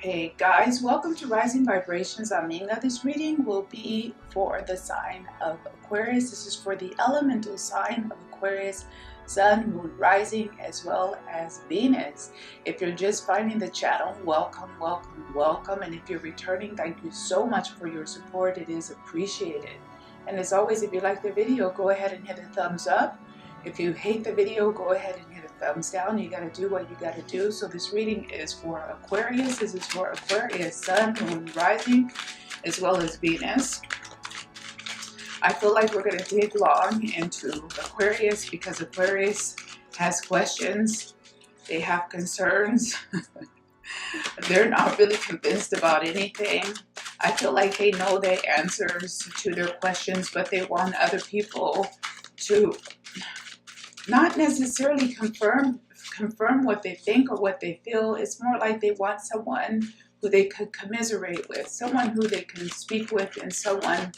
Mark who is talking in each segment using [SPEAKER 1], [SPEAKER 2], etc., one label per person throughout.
[SPEAKER 1] Hey guys, welcome to Rising Vibrations. I'm INGA. This reading will be for the sign of Aquarius. This is for the elemental sign of Aquarius, Sun, Moon, Rising, as well as Venus. If you're just finding the channel, welcome, welcome, welcome. And if you're returning, thank you so much for your support. It is appreciated. And as always, if you like the video, go ahead and hit a thumbs up. If you hate the video, go ahead and hit a thumbs down. You gotta do what you gotta do. So this reading is for Aquarius. This is for Aquarius, Sun, Moon, Rising, as well as Venus. I feel like we're gonna dig long into Aquarius because Aquarius has questions. They have concerns. They're not really convinced about anything. I feel like they know the answers to their questions, but they want other people to not necessarily confirm what they think or what they feel. It's more like they want someone who they could commiserate with, someone who they can speak with, and someone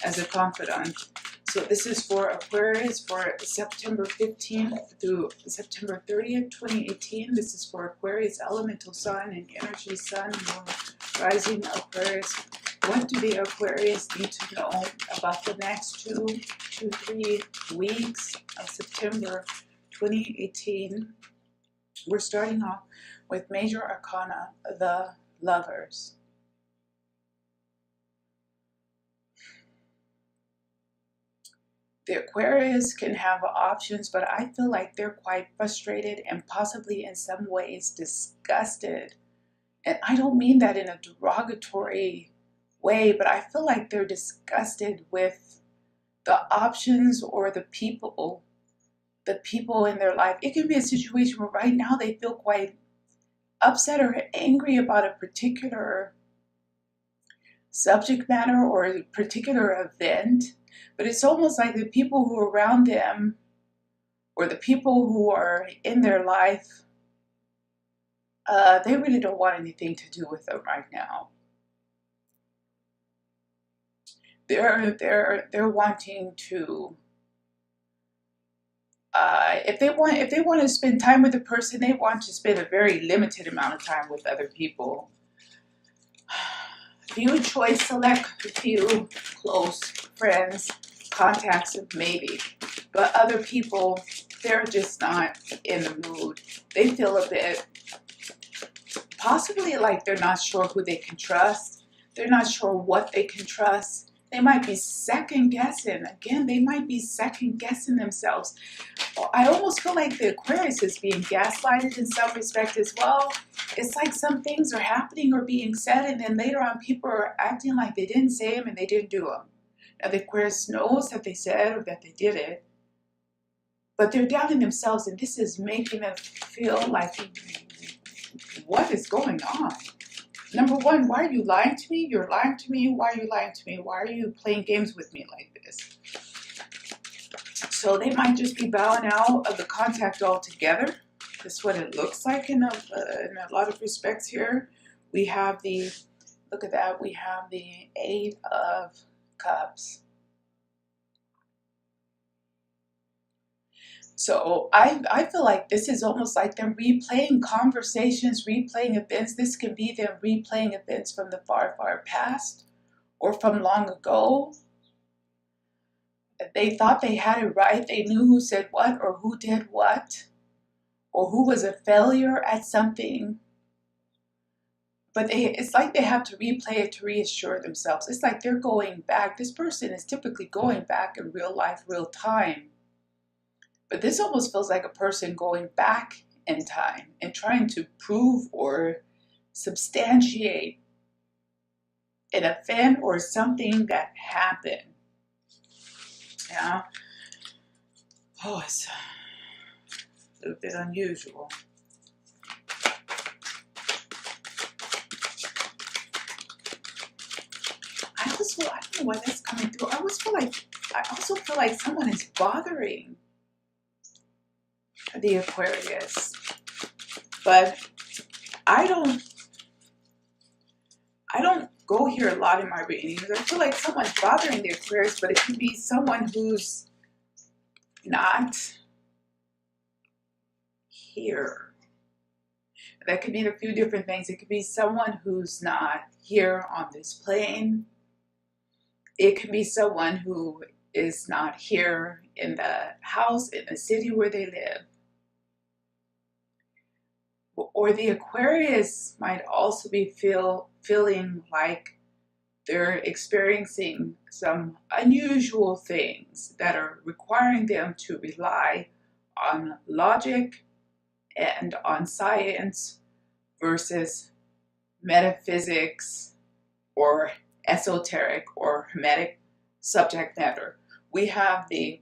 [SPEAKER 1] as a confidant. So this is for Aquarius for September 15th through September 30th, 2018. This is for Aquarius, elemental sign and energy, Sun, Moon, Rising, Aquarius. What do the Aquarius need to know about the next 2 to 3 weeks of September 2018? We're starting off with Major Arcana, the Lovers. The Aquarius can have options, but I feel like they're quite frustrated and possibly in some ways disgusted. And I don't mean that in a derogatory way, but I feel like they're disgusted with the options or the people in their life. It can be a situation where right now they feel quite upset or angry about a particular subject matter or a particular event, but it's almost like the people who are around them or the people who are in their life, they really don't want anything to do with them right now. They're wanting to, if they want to spend time with a person, they want to spend a very limited amount of time with other people. Few choice select, few close friends, contacts, maybe, but other people, they're just not in the mood. They feel a bit, possibly like they're not sure who they can trust. They're not sure what they can trust. They might be second guessing. Again, they might be second guessing themselves. I almost feel like the Aquarius is being gaslighted in some respect as well. It's like some things are happening or being said, and then later on people are acting like they didn't say them and they didn't do them. Now the Aquarius knows that they said or that they did it, but they're doubting themselves, and this is making them feel like, what is going on? Number one, why are you lying to me? You're lying to me. Why are you lying to me? Why are you playing games with me like this? So they might just be bowing out of the contact altogether. That's what it looks like in a lot of respects here. We have the, look at that, we have the 8 of Cups. So I feel like this is almost like them replaying conversations, replaying events. This can be them replaying events from the far, far past or from long ago. They thought they had it right. They knew who said what or who did what or who was a failure at something. But it's like they have to replay it to reassure themselves. It's like they're going back. This person is typically going back in real life, real time. But this almost feels like a person going back in time and trying to prove or substantiate an event or something that happened. Yeah. Oh, it's a little bit unusual. I don't know why that's coming through. I also feel like someone is bothering the Aquarius, but I don't go here a lot in my readings. I feel like someone's bothering the Aquarius, but it could be someone who's not here. That could mean a few different things. It could be someone who's not here on this plane. It can be someone who is not here in the house, in the city where they live. Or the Aquarius might also be feeling like they're experiencing some unusual things that are requiring them to rely on logic and on science versus metaphysics or esoteric or hermetic subject matter. We have the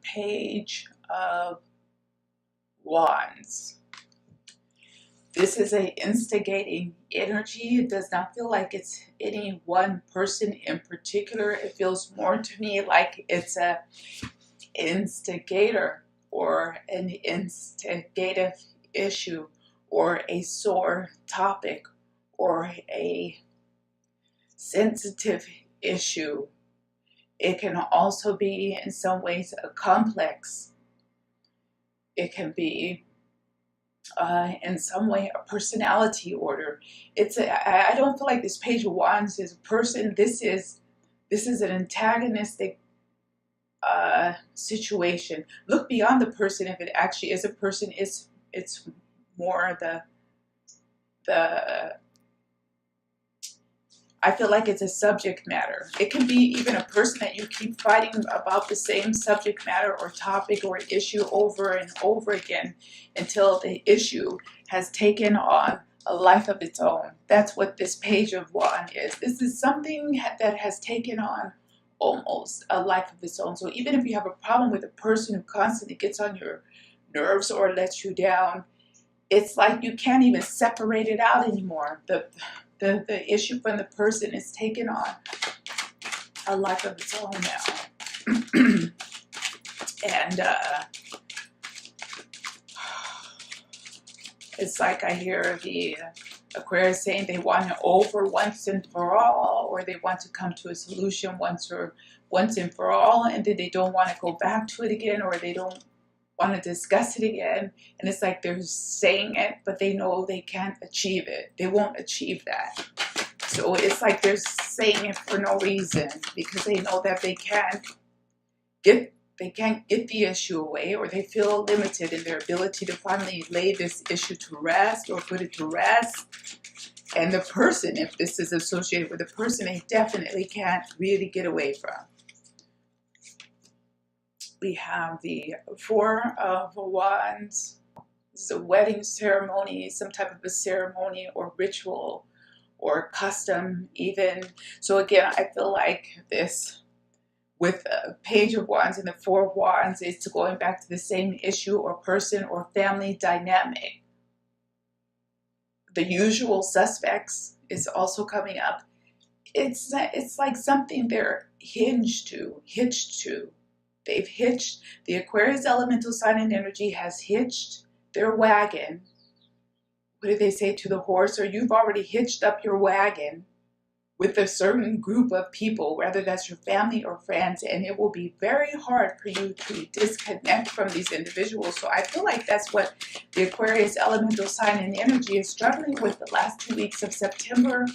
[SPEAKER 1] Page of Wands. This is an instigating energy. It does not feel like it's any one person in particular. It feels more to me like it's a instigator or an instigative issue or a sore topic or a sensitive issue. It can also be in some ways a complex. It can be in some way a personality order. I don't feel like this Page of Wands is a person. This is an antagonistic situation. Look beyond the person. If it actually is a person, it's more the I feel like it's a subject matter. It can be even a person that you keep fighting about the same subject matter or topic or issue over and over again until the issue has taken on a life of its own. That's what this Page of Wands is. This is something that has taken on almost a life of its own. So even if you have a problem with a person who constantly gets on your nerves or lets you down, it's like you can't even separate it out anymore. The issue from the person is taken on a life of its own now. And it's like I hear the Aquarius saying they want it over once and for all, or they want to come to a solution once and for all, and then they don't want to go back to it again, or they don't want to discuss it again. And it's like they're saying it, but they know they can't achieve it. They won't achieve that. So it's like they're saying it for no reason, because they know that they can't get the issue away, or they feel limited in their ability to finally lay this issue to rest or put it to rest. And the person, if this is associated with a person, they definitely can't really get away from. We have the Four of Wands. This is a wedding ceremony, some type of a ceremony or ritual or custom even. So again, I feel like this with a Page of Wands and the Four of Wands, it's going back to the same issue or person or family dynamic. The usual suspects is also coming up. It's like something they're hitched to. They've hitched, the Aquarius elemental sign and energy has hitched their wagon. What do they say to the horse? Or you've already hitched up your wagon with a certain group of people, whether that's your family or friends, and it will be very hard for you to disconnect from these individuals. So I feel like that's what the Aquarius elemental sign and energy is struggling with the last 2 weeks of September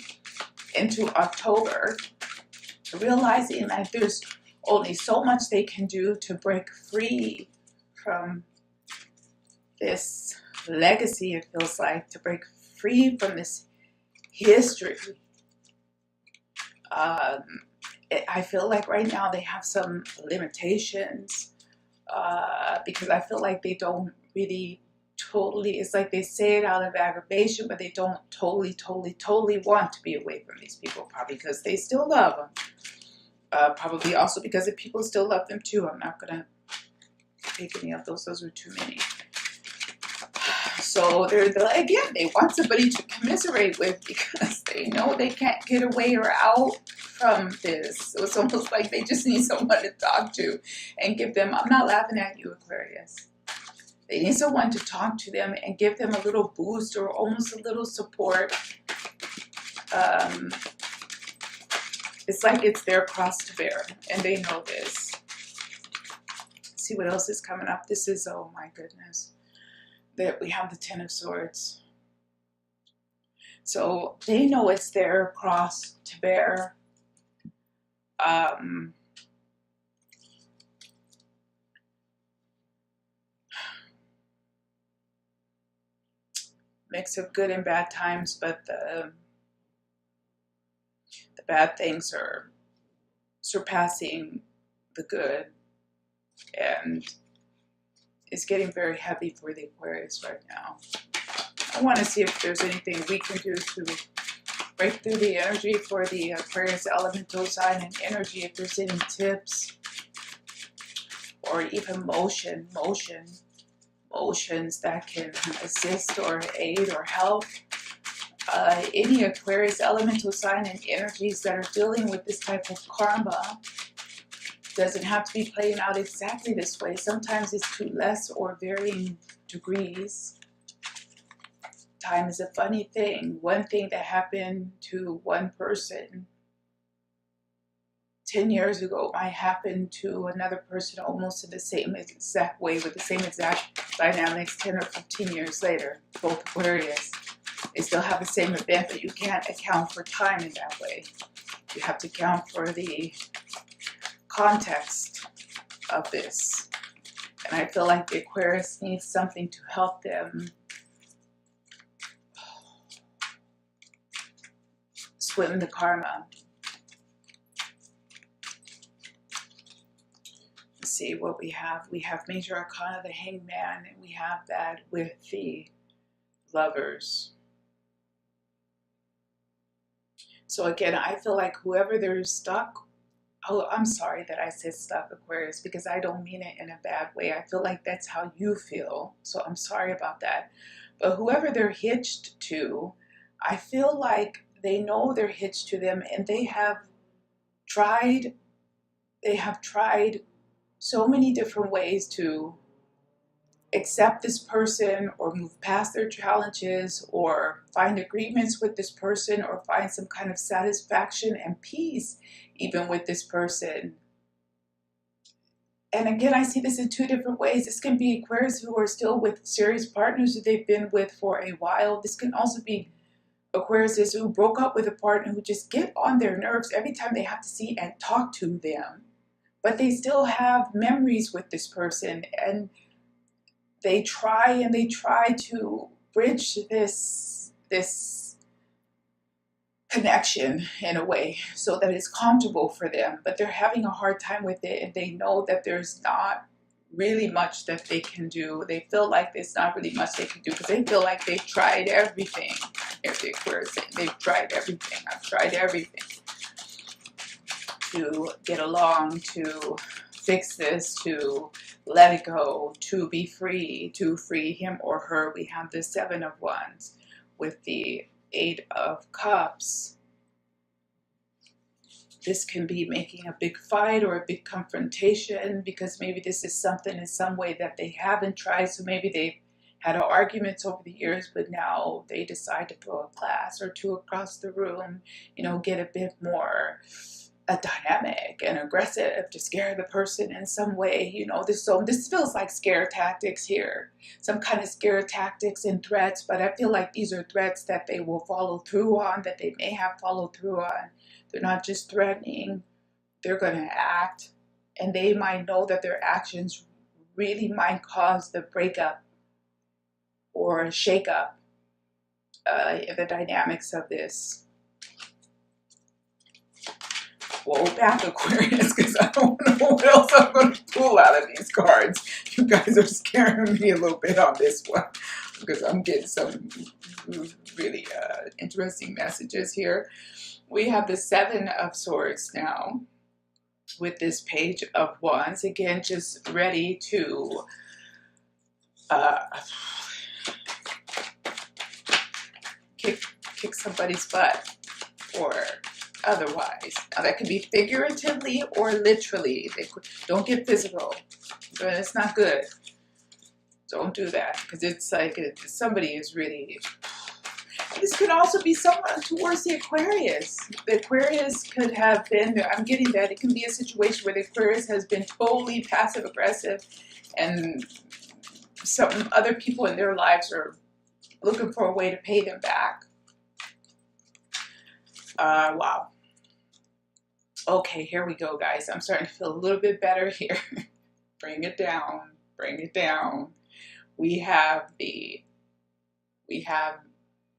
[SPEAKER 1] into October, realizing that there's only so much they can do to break free from this legacy, it feels like, to break free from this history. I feel like right now they have some limitations because I feel like they don't really totally, it's like they say it out of aggravation, but they don't totally want to be away from these people, probably because they still love them. Probably also because if people still love them too. I'm not going to take any of those. Those are too many. So again, they want somebody to commiserate with because they know they can't get away or out from this. So it's almost like they just need someone to talk to and give them, I'm not laughing at you, Aquarius. They need someone to talk to them and give them a little boost or almost a little support. It's like it's their cross to bear, and they know this. Let's see what else is coming up. This is, oh my goodness. that we have the Ten of Swords. So they know it's their cross to bear. Mix of good and bad times, but the bad things are surpassing the good, and it's getting very heavy for the Aquarius right now. I want to see if there's anything we can do to break through the energy for the Aquarius elemental sign and energy, if there's any tips or even motions that can assist or aid or help any Aquarius elemental sign and energies that are dealing with this type of karma. Doesn't have to be playing out exactly this way. Sometimes it's to less or varying degrees. Time is a funny thing. One thing that happened to one person 10 years ago might happen to another person almost in the same exact way with the same exact dynamics 10 or 15 years later. Both Aquarius. They still have the same event, but you can't account for time in that way. You have to account for the context of this. And I feel like the Aquarius needs something to help them swim the karma. Let's see what we have. We have Major Arcana, the Hangman, and we have that with the Lovers. So again, I feel like whoever they're stuck, oh, I'm sorry that I said stuck, Aquarius, because I don't mean it in a bad way. I feel like that's how you feel, so I'm sorry about that. But whoever they're hitched to, I feel like they know they're hitched to them, and they have tried so many different ways to accept this person or move past their challenges or find agreements with this person or find some kind of satisfaction and peace even with this person. And again, I see this in two different ways. This can be Aquarius who are still with serious partners that they've been with for a while. This can also be Aquarius who broke up with a partner who just get on their nerves every time they have to see and talk to them. But they still have memories with this person, and they try to bridge this connection in a way so that it's comfortable for them, but they're having a hard time with it, and they know that there's not really much that they can do. They feel like there's not really much they can do because they feel like they've tried everything. If the Aquarius saying they've tried everything, I've tried everything to get along, to fix this, to let it go, to be free, to free him or her. We have the Seven of Wands with the Eight of Cups. This can be making a big fight or a big confrontation because maybe this is something in some way that they haven't tried. So maybe they've had arguments over the years, but now they decide to throw a glass or two across the room, you know, get a bit more dynamic and aggressive to scare the person in some way, you know. This feels like scare tactics here, some kind of scare tactics and threats, but I feel like these are threats that they will follow through on, that they may have followed through on. They're not just threatening, they're going to act, and they might know that their actions really might cause the breakup or shake up in the dynamics of this. Whoa, back Aquarius, because I don't know what else I'm going to pull out of these cards. You guys are scaring me a little bit on this one because I'm getting some really interesting messages here. We have the Seven of Swords now with this Page of Wands. Again, just ready to kick somebody's butt or otherwise. Now that can be figuratively or literally. Don't get physical. It's not good. Don't do that because it's like somebody is really. This could also be someone towards the Aquarius. The Aquarius could have been. I'm getting that it can be a situation where the Aquarius has been totally passive aggressive and some other people in their lives are looking for a way to pay them back. Wow. Okay, here we go, guys. I'm starting to feel a little bit better here. Bring it down. Bring it down. We have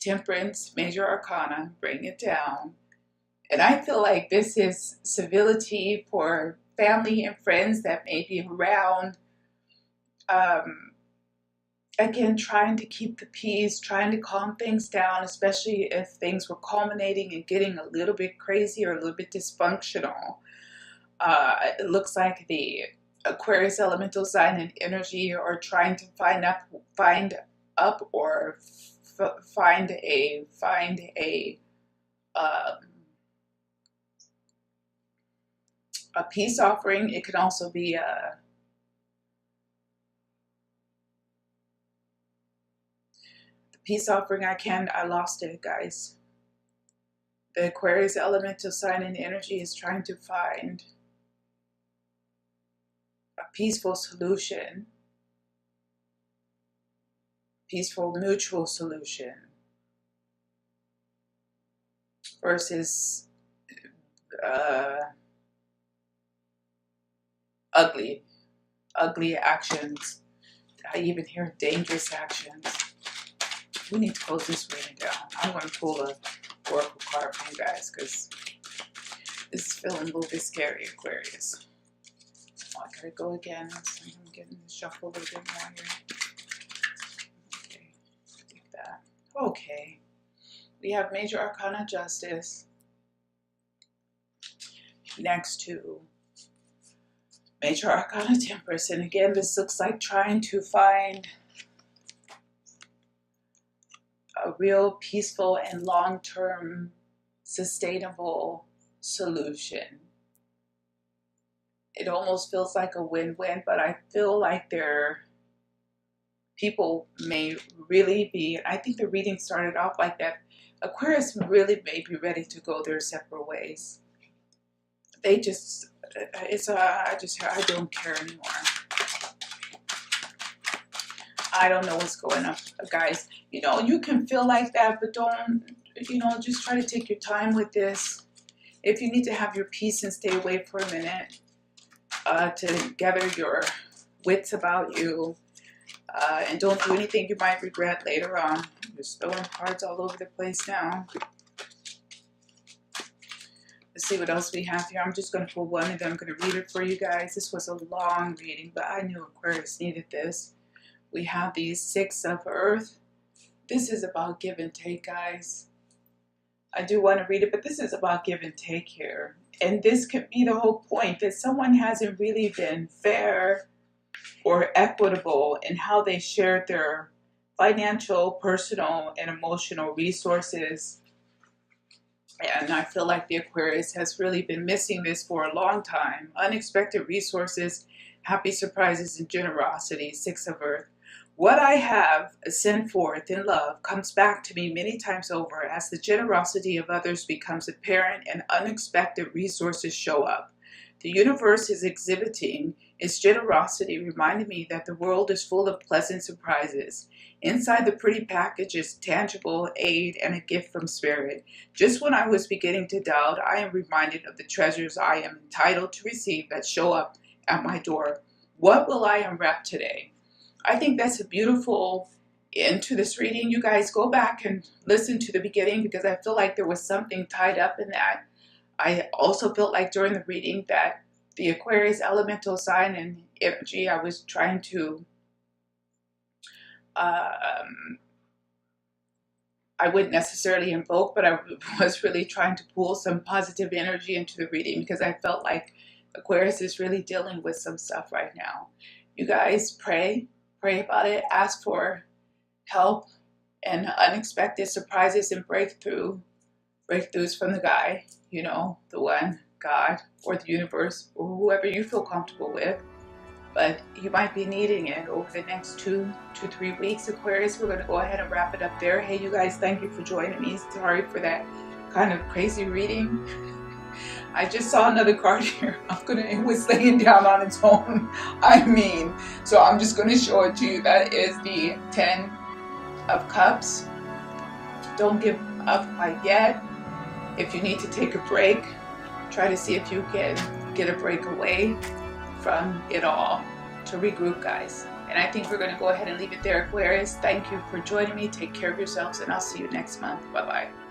[SPEAKER 1] Temperance, Major Arcana. Bring it down. And I feel like this is civility for family and friends that may be around. Again, trying to keep the peace, trying to calm things down, especially if things were culminating and getting a little bit crazy or a little bit dysfunctional. It looks like the Aquarius elemental sign and energy are trying to find a peace offering. It can also be peace offering. I lost it, guys. The Aquarius elemental sign and energy is trying to find a peaceful solution, peaceful mutual solution, versus ugly actions. I even hear dangerous actions. We need to close this reading down. I'm going to pull a oracle card for you guys because this is feeling a little bit scary, Aquarius. Oh, I gotta go again. I'm getting shuffle a little bit more here. Okay, like that. Okay. We have Major Arcana Justice next to Major Arcana Temperance. And again, this looks like trying to find a real peaceful and long-term sustainable solution. It almost feels like a win-win, but I feel like people may really be, and I think the reading started off like that, Aquarius really may be ready to go their separate ways. They just, I don't care anymore. I don't know what's going on, guys. You know, you can feel like that, but don't, just try to take your time with this. If you need to have your peace and stay away for a minute to gather your wits about you, and don't do anything you might regret later on. I'm just throwing cards all over the place now. Let's see what else we have here. I'm just going to pull one and then I'm going to read it for you guys. This was a long reading, but I knew Aquarius needed this. We have the Six of Earth. This is about give and take, guys. I do want to read it, but this is about give and take here. And this could be the whole point, that someone hasn't really been fair or equitable in how they shared their financial, personal, and emotional resources. And I feel like the Aquarius has really been missing this for a long time. Unexpected resources, happy surprises, and generosity. Six of Earth. What I have sent forth in love comes back to me many times over as the generosity of others becomes apparent and unexpected resources show up. The universe is exhibiting its generosity, reminding me that the world is full of pleasant surprises. Inside the pretty package is tangible aid and a gift from Spirit. Just when I was beginning to doubt, I am reminded of the treasures I am entitled to receive that show up at my door. What will I unwrap today? I think that's a beautiful end to this reading. You guys go back and listen to the beginning because I feel like there was something tied up in that. I also felt like during the reading that the Aquarius elemental sign and energy I was trying to, I wouldn't necessarily invoke, but I was really trying to pull some positive energy into the reading because I felt like Aquarius is really dealing with some stuff right now. You guys pray about it, ask for help and unexpected surprises and breakthroughs from the guy, the one, God, or the universe, or whoever you feel comfortable with. But you might be needing it over the next 2 to 3 weeks, Aquarius. We're going to go ahead and wrap it up there. Hey, you guys, thank you for joining me. Sorry for that kind of crazy reading. I just saw another card here. It was laying down on its own. I mean, so I'm just gonna show it to you. That is the 10 of Cups. Don't give up quite yet. If you need to take a break, try to see if you can get a break away from it all to regroup, guys. And I think we're going to go ahead and leave it there, Aquarius. Thank you for joining me. Take care of yourselves, and I'll see you next month. Bye-bye.